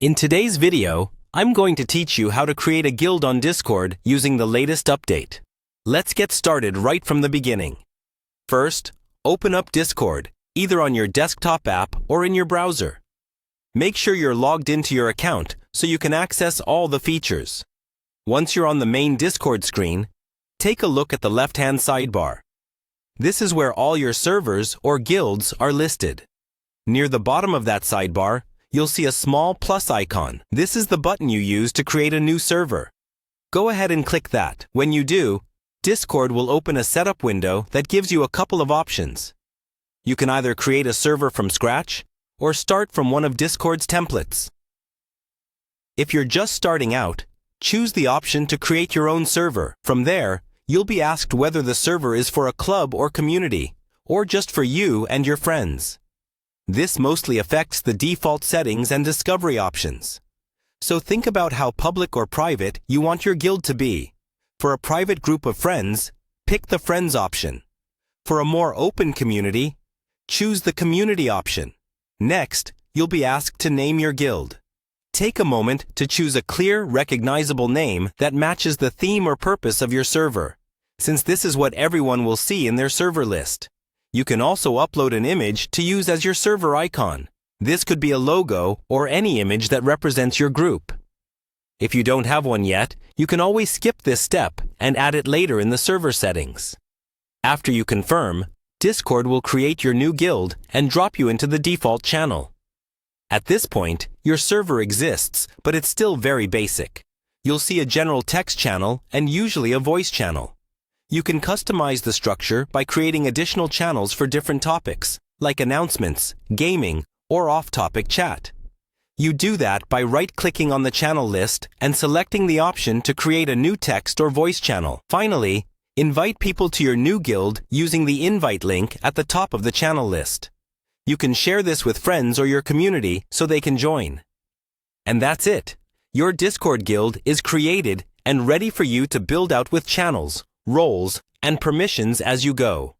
In today's video, I'm going to teach you how to create a guild on Discord using the latest update. Let's get started right from the beginning. First, open up Discord, either on your desktop app or in your browser. Make sure you're logged into your account so you can access all the features. Once you're on the main Discord screen, take a look at the left-hand sidebar. This is where all your servers or guilds are listed. Near the bottom of that sidebar, you'll see a small plus icon. This is the button you use to create a new server. Go ahead and click that. When you do, Discord will open a setup window that gives you a couple of options. You can either create a server from scratch or start from one of Discord's templates. If you're just starting out, choose the option to create your own server. From there, you'll be asked whether the server is for a club or community, or just for you and your friends. This mostly affects the default settings and discovery options. So think about how public or private you want your guild to be. For a private group of friends, pick the Friends option. For a more open community, choose the Community option. Next, you'll be asked to name your guild. Take a moment to choose a clear, recognizable name that matches the theme or purpose of your server, since this is what everyone will see in their server list. You can also upload an image to use as your server icon. This could be a logo or any image that represents your group. If you don't have one yet, you can always skip this step and add it later in the server settings. After you confirm, Discord will create your new guild and drop you into the default channel. At this point, your server exists, but it's still very basic. You'll see a general text channel and usually a voice channel. You can customize the structure by creating additional channels for different topics, like announcements, gaming, or off-topic chat. You do that by right-clicking on the channel list and selecting the option to create a new text or voice channel. Finally, invite people to your new guild using the invite link at the top of the channel list. You can share this with friends or your community so they can join. And that's it. Your Discord guild is created and ready for you to build out with channels, roles, and permissions as you go.